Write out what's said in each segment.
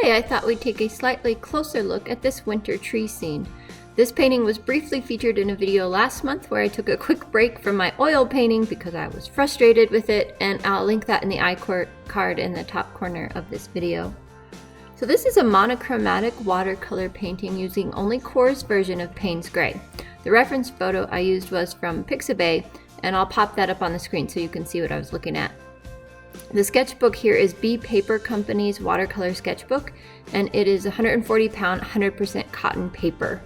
Today I thought we'd take a slightly closer look at this winter tree scene. This painting was briefly featured in a video last month where I took a quick break from my oil painting because I was frustrated with it, and I'll link that in the card in the top corner of this video. So this is a monochromatic watercolor painting using only QoR's version of Payne's Gray. The reference photo I used was from Pixabay, and I'll pop that up on the screen so you can see what I was looking at. The sketchbook here is B Paper Company's watercolor sketchbook, and it is 140 pound 100% cotton paper.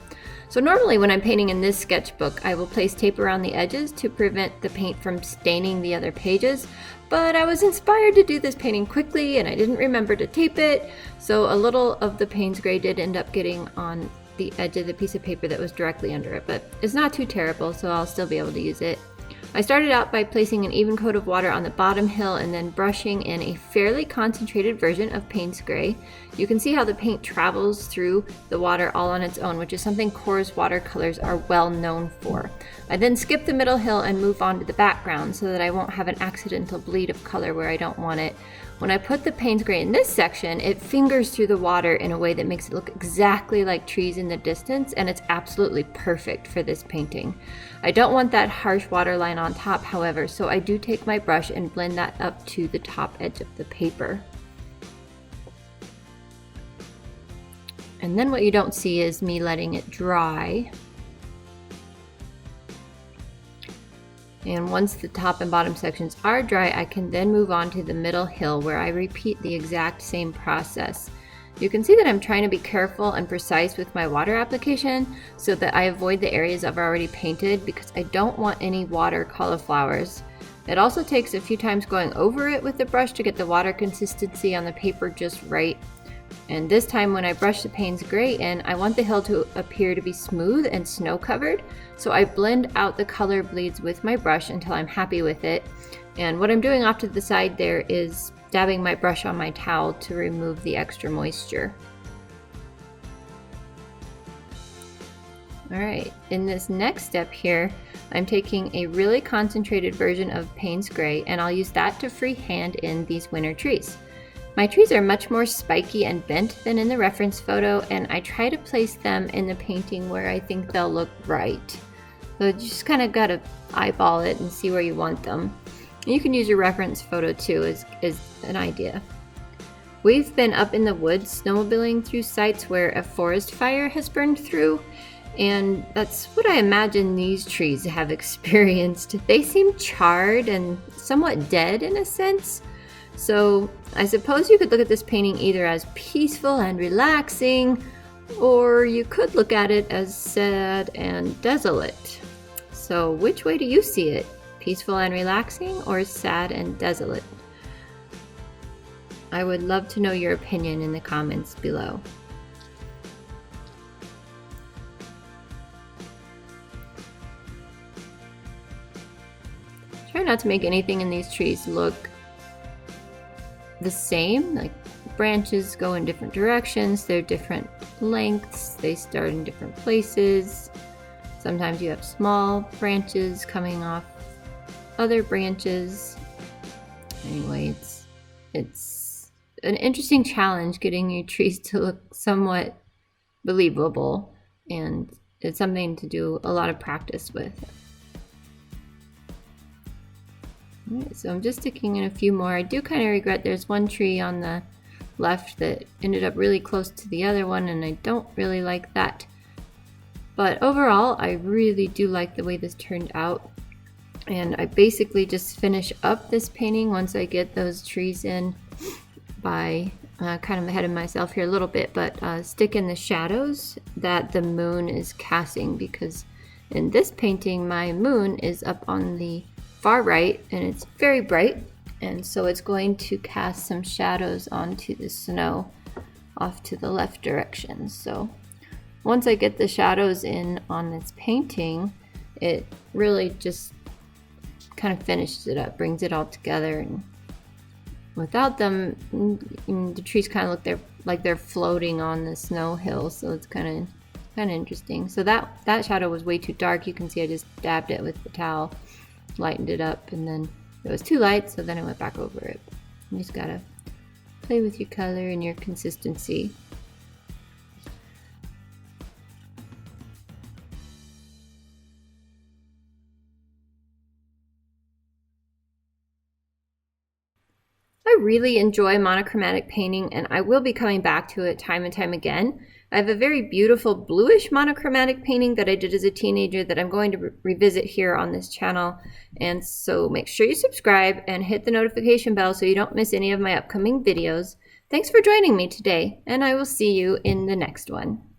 So normally when I'm painting in this sketchbook, I will place tape around the edges to prevent the paint from staining the other pages, but I was inspired to do this painting quickly and I didn't remember to tape it, so a little of the Payne's Gray did end up getting on the edge of the piece of paper that was directly under it, but it's not too terrible, so I'll still be able to use it. I started out by placing an even coat of water on the bottom hill and then brushing in a fairly concentrated version of Payne's Gray. You can see how the paint travels through the water all on its own, which is something QoR's watercolors are well known for. I then skip the middle hill and move on to the background so that I won't have an accidental bleed of color where I don't want it. When I put the Payne's Gray in this section, it fingers through the water in a way that makes it look exactly like trees in the distance, and it's absolutely perfect for this painting. I don't want that harsh water line on top, however, so I do take my brush and blend that up to the top edge of the paper. And then what you don't see is me letting it dry. And once the top and bottom sections are dry, I can then move on to the middle hill where I repeat the exact same process. You can see that I'm trying to be careful and precise with my water application so that I avoid the areas I've already painted because I don't want any water cauliflowers. It also takes a few times going over it with the brush to get the water consistency on the paper just right. And this time when I brush the Payne's Gray in, I want the hill to appear to be smooth and snow covered. So I blend out the color bleeds with my brush until I'm happy with it. And what I'm doing off to the side there is dabbing my brush on my towel to remove the extra moisture. Alright, in this next step here, I'm taking a really concentrated version of Payne's Gray and I'll use that to freehand in these winter trees. My trees are much more spiky and bent than in the reference photo, and I try to place them in the painting where I think they'll look right. So you just kind of gotta eyeball it and see where you want them. You can use your reference photo too as an idea. We've been up in the woods snowmobiling through sites where a forest fire has burned through, and that's what I imagine these trees have experienced. They seem charred and somewhat dead in a sense. So I suppose you could look at this painting either as peaceful and relaxing, or you could look at it as sad and desolate. So which way do you see it? Peaceful and relaxing, or sad and desolate? I would love to know your opinion in the comments below. Try not to make anything in these trees look the same. Like branches go in different directions, they're different lengths, they start in different places. Sometimes you have small branches coming off other branches. Anyway, it's an interesting challenge getting your trees to look somewhat believable, and it's something to do a lot of practice with. Alright, so I'm just sticking in a few more. I do kind of regret there's one tree on the left that ended up really close to the other one, and I don't really like that. But overall, I really do like the way this turned out. And I basically just finish up this painting once I get those trees in by kind of ahead of myself here a little bit, but stick in the shadows that the moon is casting, because in this painting my moon is up on the far right and it's very bright, and so it's going to cast some shadows onto the snow off to the left direction. So once I get the shadows in on this painting, it really just kind of finishes it up, brings it all together, and without them the trees kind of look like they're floating on the snow hill, so it's kind of interesting. So that shadow was way too dark. You can see I just dabbed it with the towel, lightened it up, and then it was too light, so then I went back over it. You just gotta play with your color and your consistency. I really enjoy monochromatic painting, and I will be coming back to it time and time again. I have a very beautiful bluish monochromatic painting that I did as a teenager that I'm going to revisit here on this channel. And so make sure you subscribe and hit the notification bell so you don't miss any of my upcoming videos. Thanks for joining me today, and I will see you in the next one.